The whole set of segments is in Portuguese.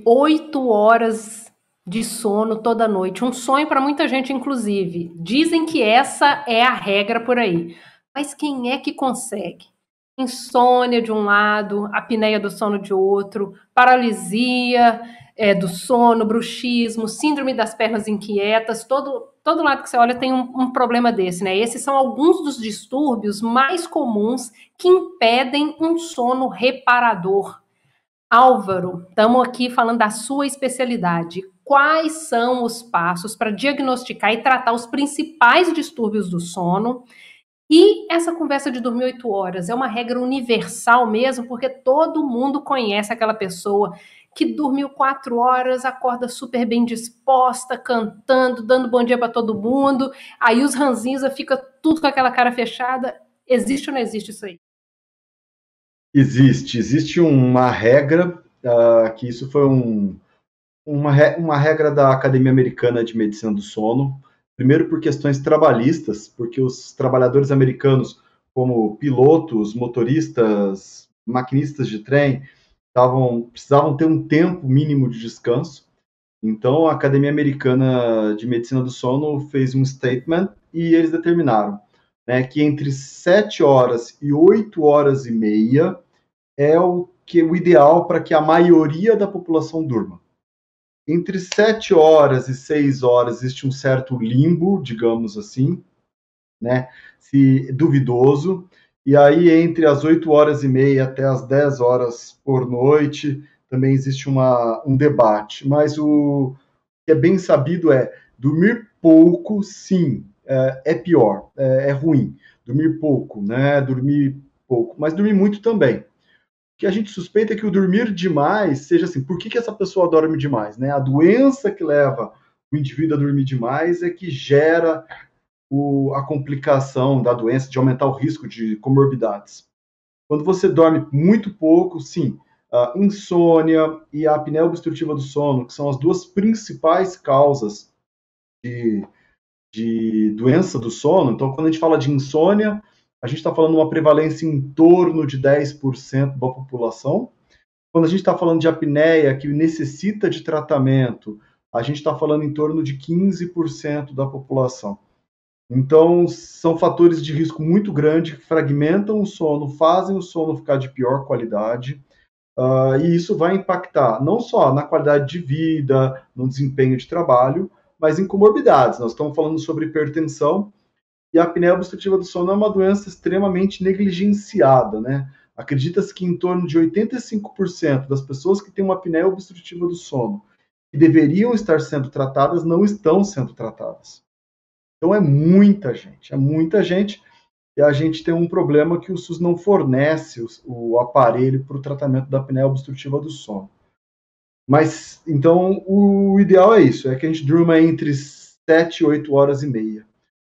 8 horas de sono toda noite. Um sonho para muita gente, inclusive. Dizem que essa é a regra por aí. Mas quem é que consegue? Insônia de um lado, apneia do sono de outro, paralisia do sono, bruxismo, síndrome das pernas inquietas, todo lado que você olha tem um problema desse, né? Esses são alguns dos distúrbios mais comuns que impedem um sono reparador. Álvaro, estamos aqui falando da sua especialidade. Quais são os passos para diagnosticar e tratar os principais distúrbios do sono? E essa conversa de dormir 8 horas é uma regra universal mesmo, porque todo mundo conhece aquela pessoa que dormiu 4 horas, acorda super bem disposta, cantando, dando bom dia para todo mundo, aí os ranzinza fica tudo com aquela cara fechada. Existe ou não existe isso aí? Existe uma regra, que isso foi uma regra da Academia Americana de Medicina do Sono, primeiro por questões trabalhistas, porque os trabalhadores americanos, como pilotos, motoristas, maquinistas de trem, precisavam ter um tempo mínimo de descanso. Então, a Academia Americana de Medicina do Sono fez um statement e eles determinaram, né, que entre 7 horas e 8 horas e meia é o ideal para que a maioria da população durma. Entre 7 horas e 6 horas existe um certo limbo, digamos assim, né? Se duvidoso. E aí, entre as 8 horas e meia até as 10 horas por noite, também existe um debate. Mas o que é bem sabido é dormir pouco, sim, é pior, é ruim. Dormir pouco, né? Dormir pouco, mas dormir muito também. O que a gente suspeita é que o dormir demais seja assim, por que essa pessoa dorme demais, né? A doença que leva o indivíduo a dormir demais é que gera a complicação da doença, de aumentar o risco de comorbidades. Quando você dorme muito pouco, sim, a insônia e a apneia obstrutiva do sono, que são as duas principais causas de, de doença do sono. Então, quando a gente fala de insônia, a gente está falando de uma prevalência em torno de 10% da população. Quando a gente está falando de apneia, que necessita de tratamento, a gente está falando em torno de 15% da população. Então, são fatores de risco muito grande que fragmentam o sono, fazem o sono ficar de pior qualidade, e isso vai impactar não só na qualidade de vida, no desempenho de trabalho, mas em comorbidades. Nós estamos falando sobre hipertensão, e a apneia obstrutiva do sono é uma doença extremamente negligenciada, né? Acredita-se que em torno de 85% das pessoas que têm uma apneia obstrutiva do sono que deveriam estar sendo tratadas não estão sendo tratadas. Então é muita gente, e a gente tem um problema que o SUS não fornece o aparelho para o tratamento da apneia obstrutiva do sono. Mas, então, o ideal é isso, é que a gente durma entre 7 e 8 horas e meia.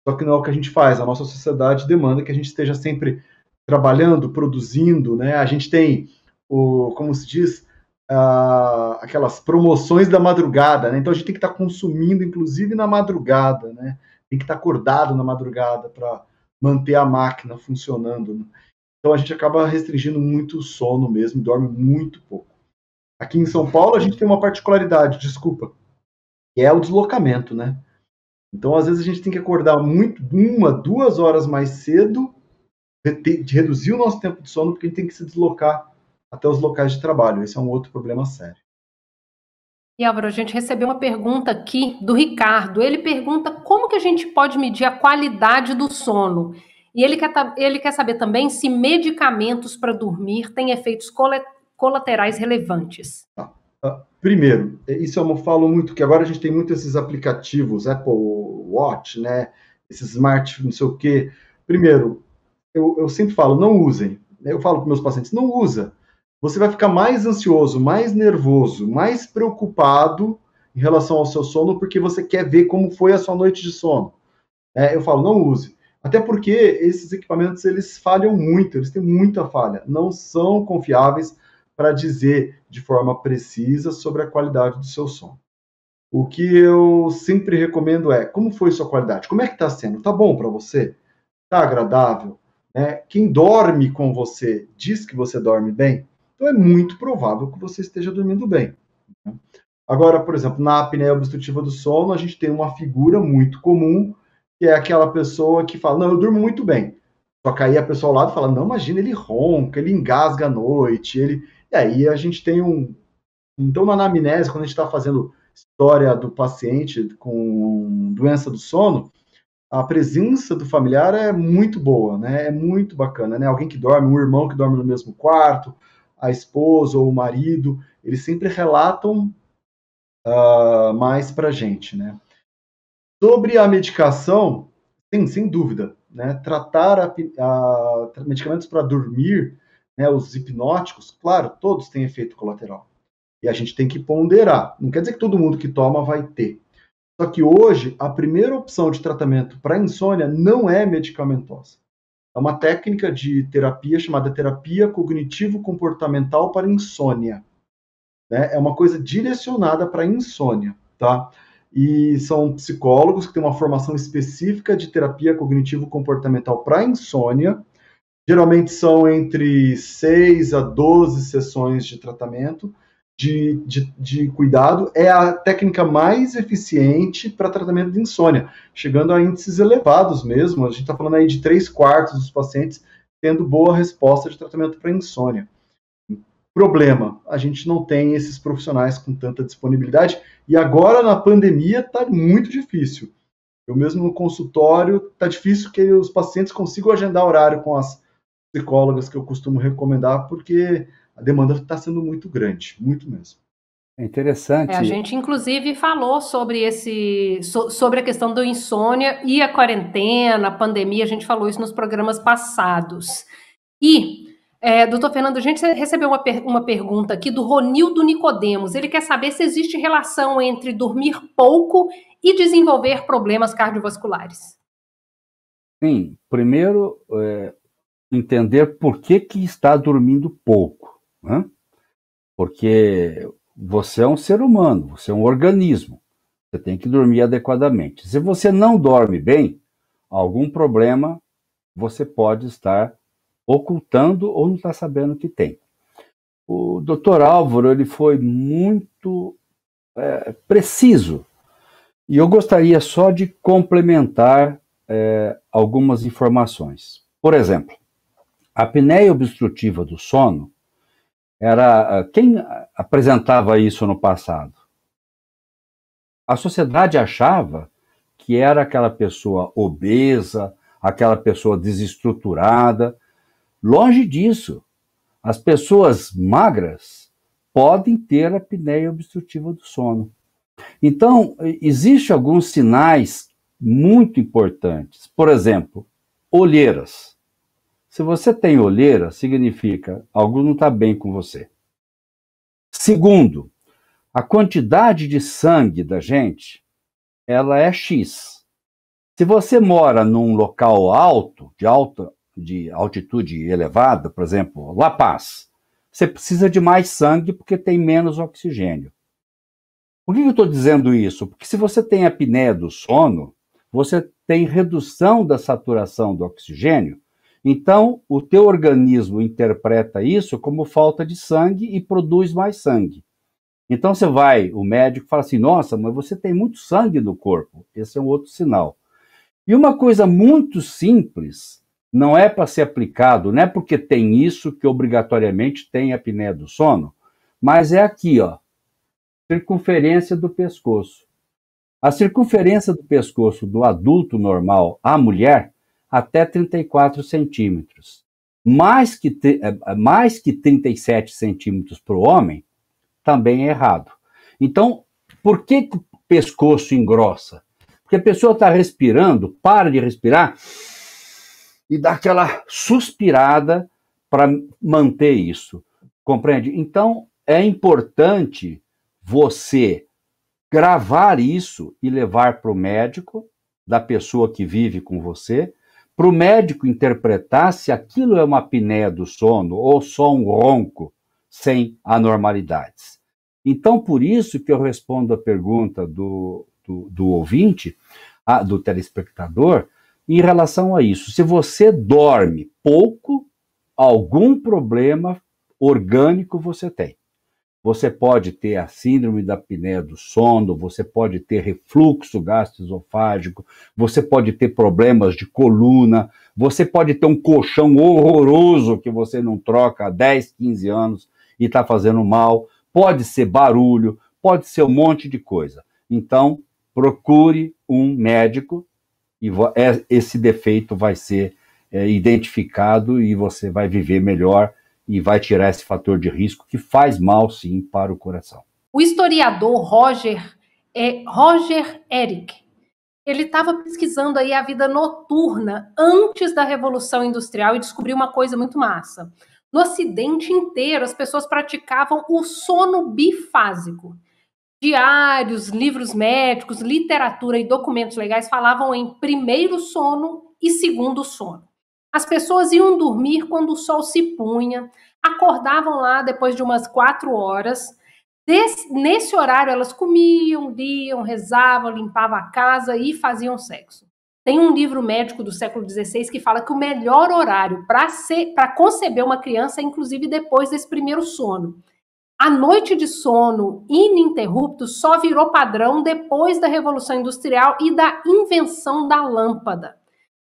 Só que não é o que a gente faz, a nossa sociedade demanda que a gente esteja sempre trabalhando, produzindo, né? A gente tem, como se diz, aquelas promoções da madrugada, né? Então a gente tem que estar consumindo, inclusive na madrugada, né? Tem que estar acordado na madrugada para manter a máquina funcionando, né? Então a gente acaba restringindo muito o sono mesmo, dorme muito pouco. Aqui em São Paulo a gente tem uma particularidade, desculpa, que é o deslocamento, né? Então, às vezes, a gente tem que acordar muito, 1, 2 horas mais cedo, de reduzir o nosso tempo de sono, porque a gente tem que se deslocar até os locais de trabalho. Esse é um outro problema sério. E Álvaro, a gente recebeu uma pergunta aqui do Ricardo. Ele pergunta como que a gente pode medir a qualidade do sono. E ele quer saber também se medicamentos para dormir têm efeitos colaterais relevantes. Tá. Primeiro, isso eu falo muito, que agora a gente tem muito esses aplicativos, Apple Watch, né? Esses smart, não sei o quê. Primeiro, eu sempre falo, não usem. Eu falo para meus pacientes, não usa. Você vai ficar mais ansioso, mais nervoso, mais preocupado em relação ao seu sono, porque você quer ver como foi a sua noite de sono. Eu falo, não use. Até porque esses equipamentos, eles falham muito, eles têm muita falha. Não são confiáveis para dizer de forma precisa sobre a qualidade do seu sono. O que eu sempre recomendo é, como foi sua qualidade? Como é que está sendo? Está bom para você? Está agradável? Quem dorme com você diz que você dorme bem? Então é muito provável que você esteja dormindo bem. né? Agora, por exemplo, na apneia obstrutiva do sono, a gente tem uma figura muito comum, que é aquela pessoa que fala, não, eu durmo muito bem. Só que aí a pessoa ao lado fala, não, imagina, ele ronca, ele engasga à noite, ele... E aí a gente tem um... Então, na anamnese, quando a gente está fazendo história do paciente com doença do sono, a presença do familiar é muito boa, né? É muito bacana, né? Alguém que dorme, um irmão que dorme no mesmo quarto, a esposa ou o marido, eles sempre relatam mais para a gente, né? Sobre a medicação, sim, sem dúvida, né? Tratar medicamentos para dormir, né? Os hipnóticos, claro, todos têm efeito colateral. E a gente tem que ponderar. Não quer dizer que todo mundo que toma vai ter. Só que hoje, a primeira opção de tratamento para insônia não é medicamentosa. É uma técnica de terapia chamada terapia cognitivo-comportamental para insônia, né? É uma coisa direcionada para insônia, tá? E são psicólogos que têm uma formação específica de terapia cognitivo-comportamental para insônia. Geralmente são entre 6 a 12 sessões de tratamento, de cuidado. É a técnica mais eficiente para tratamento de insônia, chegando a índices elevados mesmo. A gente está falando aí de 3/4 dos pacientes tendo boa resposta de tratamento para insônia. Problema, a gente não tem esses profissionais com tanta disponibilidade, e agora na pandemia está muito difícil. Eu mesmo no consultório, está difícil que os pacientes consigam agendar horário com as psicólogas que eu costumo recomendar, porque a demanda está sendo muito grande, muito mesmo. É interessante. A gente, inclusive, falou sobre sobre a questão da insônia e a quarentena, a pandemia, a gente falou isso nos programas passados. E, doutor Fernando, a gente recebeu uma pergunta aqui do Ronildo Nicodemos. Ele quer saber se existe relação entre dormir pouco e desenvolver problemas cardiovasculares. Sim, primeiro, entender por que está dormindo pouco, né? Porque você é um ser humano, você é um organismo, você tem que dormir adequadamente. Se você não dorme bem, algum problema você pode estar ocultando ou não está sabendo que tem. O Dr. Álvaro, ele foi muito preciso, e eu gostaria só de complementar algumas informações. Por exemplo, a apneia obstrutiva do sono era... Quem apresentava isso no passado? A sociedade achava que era aquela pessoa obesa, aquela pessoa desestruturada. Longe disso. As pessoas magras podem ter apneia obstrutiva do sono. Então, existem alguns sinais muito importantes. Por exemplo, olheiras. Se você tem olheira, significa algo não está bem com você. Segundo, a quantidade de sangue da gente, ela é X. Se você mora num local alto, de altitude elevada, por exemplo, La Paz, você precisa de mais sangue porque tem menos oxigênio. Por que eu estou dizendo isso? Porque se você tem apneia do sono, você tem redução da saturação do oxigênio. Então, o teu organismo interpreta isso como falta de sangue e produz mais sangue. Então, o médico fala assim, nossa, mas você tem muito sangue no corpo. Esse é um outro sinal. E uma coisa muito simples, não é para ser aplicado, não é porque tem isso que obrigatoriamente tem apneia do sono, mas é aqui, ó, circunferência do pescoço. A circunferência do pescoço do adulto normal à mulher, até 34 centímetros. Mais que 37 centímetros para o homem, também é errado. Então, por que o pescoço engrossa? Porque a pessoa está respirando, para de respirar e dá aquela suspirada para manter isso. Compreende? Então, é importante você gravar isso e levar para o médico da pessoa que vive com você, para o médico interpretar se aquilo é uma apneia do sono ou só um ronco sem anormalidades. Então, por isso que eu respondo a pergunta do ouvinte, do telespectador, em relação a isso. Se você dorme pouco, algum problema orgânico você tem. você pode ter a síndrome da apneia do sono, você pode ter refluxo gastroesofágico, você pode ter problemas de coluna, você pode ter um colchão horroroso que você não troca há 10, 15 anos e está fazendo mal, pode ser barulho, pode ser um monte de coisa. Então, procure um médico e esse defeito vai ser identificado e você vai viver melhor e vai tirar esse fator de risco que faz mal, sim, para o coração. O historiador Roger Eric, ele estava pesquisando aí a vida noturna antes da Revolução Industrial e descobriu uma coisa muito massa. No Ocidente inteiro, as pessoas praticavam o sono bifásico. Diários, livros médicos, literatura e documentos legais falavam em primeiro sono e segundo sono. As pessoas iam dormir quando o sol se punha, acordavam lá depois de umas 4 horas. Nesse horário, elas comiam, liam, rezavam, limpavam a casa e faziam sexo. Tem um livro médico do século XVI que fala que o melhor horário para conceber uma criança é, inclusive, depois desse primeiro sono. A noite de sono ininterrupto só virou padrão depois da Revolução Industrial e da invenção da lâmpada.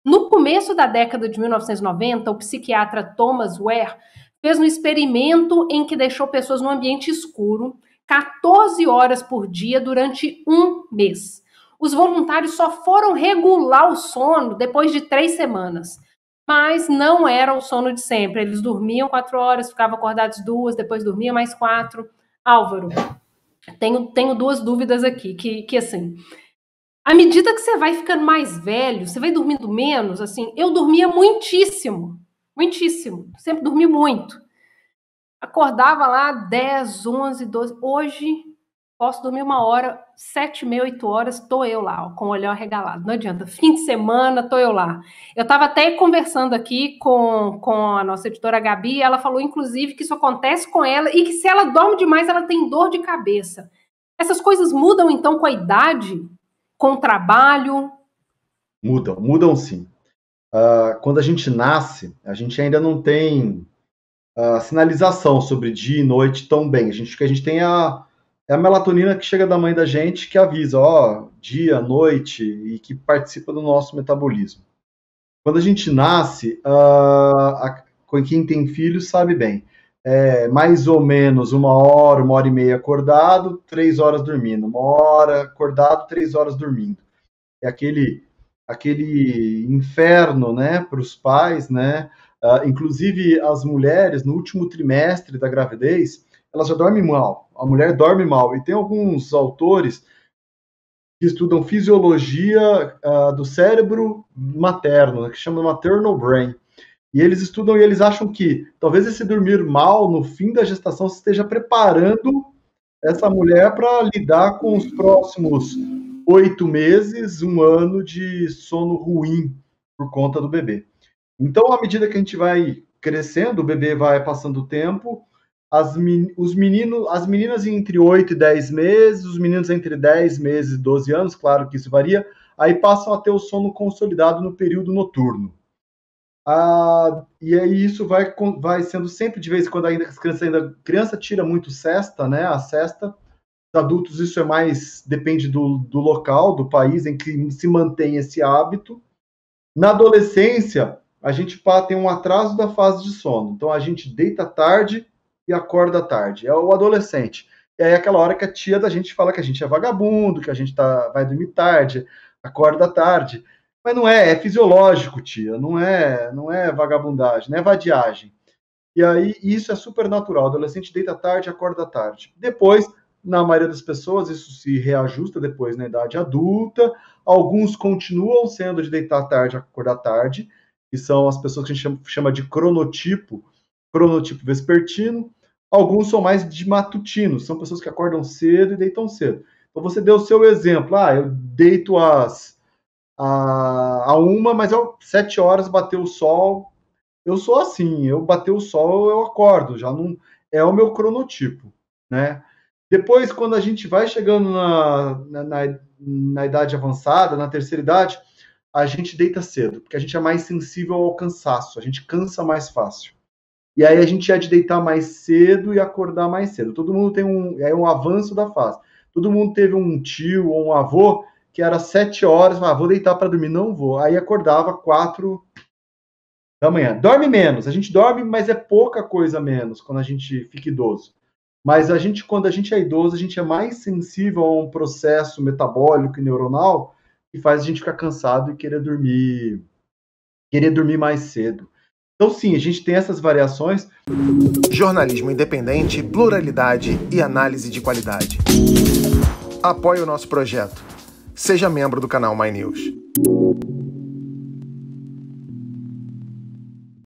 No começo da década de 1990, o psiquiatra Thomas Ware fez um experimento em que deixou pessoas num ambiente escuro 14 horas por dia durante 1 mês. Os voluntários só foram regular o sono depois de 3 semanas. Mas não era o sono de sempre. Eles dormiam 4 horas, ficavam acordados 2, depois dormiam mais 4. Álvaro, tenho 2 dúvidas aqui, que assim, à medida que você vai ficando mais velho, você vai dormindo menos, assim, eu dormia muitíssimo, sempre dormi muito. Acordava lá 10, 11, 12, hoje posso dormir 1 hora, 7h30, 8 horas, tô eu lá, ó, com o olhar arregalado, não adianta, fim de semana, tô eu lá. Eu tava até conversando aqui com a nossa editora Gabi, e ela falou, inclusive, que isso acontece com ela, e que se ela dorme demais, ela tem dor de cabeça. Essas coisas mudam, então, com a idade? Com o trabalho? Mudam sim. Quando a gente nasce, a gente ainda não tem sinalização sobre dia e noite tão bem. O que a gente tem é a melatonina que chega da mãe da gente, que avisa, dia, noite, e que participa do nosso metabolismo. Quando a gente nasce, quem tem filhos sabe bem, mais ou menos 1 hora, 1h30 acordado, 3 horas dormindo. 1 hora acordado, 3 horas dormindo. É aquele inferno, né, para os pais, né? Inclusive, as mulheres, no último trimestre da gravidez, elas já dormem mal. A mulher dorme mal. E tem alguns autores que estudam fisiologia do cérebro materno, né, que chama maternal brain. E eles estudam e eles acham que talvez esse dormir mal no fim da gestação esteja preparando essa mulher para lidar com os próximos 8 meses, 1 ano de sono ruim por conta do bebê. Então, à medida que a gente vai crescendo, o bebê vai passando o tempo, as meninas entre 8 e 10 meses, os meninos entre 10 meses e 12 anos, claro que isso varia, aí passam a ter o sono consolidado no período noturno. E aí isso vai sendo sempre, de vez em quando, ainda a criança tira muito sesta, né? A sesta, os adultos, isso é mais, depende do local, do país em que se mantém esse hábito. Na adolescência, a gente tem um atraso da fase de sono. Então, a gente deita tarde e acorda tarde. É o adolescente. E aí, aquela hora que a tia da gente fala que a gente é vagabundo, que a gente vai dormir tarde, acorda tarde. Mas não é fisiológico, tia. Não é vagabundagem, não é vadiagem. E aí, isso é super natural. O adolescente deita tarde, acorda tarde. Depois, na maioria das pessoas, isso se reajusta depois na idade adulta. Alguns continuam sendo de deitar tarde, acordar tarde, que são as pessoas que a gente chama de cronotipo vespertino. Alguns são mais de matutino, são pessoas que acordam cedo e deitam cedo. Então você deu o seu exemplo, eu deito a 1, mas 7 horas bateu o sol. Eu sou assim, eu bateu o sol, eu acordo, já não é o meu cronotipo, né? Depois, quando a gente vai chegando na idade avançada, na terceira idade, a gente deita cedo, porque a gente é mais sensível ao cansaço, a gente cansa mais fácil. E aí a gente ia de deitar mais cedo e acordar mais cedo. Todo mundo tem um avanço da fase. Todo mundo teve um tio ou um avô que era 7 horas, vou deitar para dormir. Não vou. Aí acordava 4 da manhã. Dorme menos. A gente dorme, mas é pouca coisa menos quando a gente fica idoso. Mas quando a gente é idoso, a gente é mais sensível a um processo metabólico e neuronal que faz a gente ficar cansado e querer dormir mais cedo. Então, sim, a gente tem essas variações. Jornalismo independente, pluralidade e análise de qualidade. Apoie o nosso projeto. Seja membro do canal My News.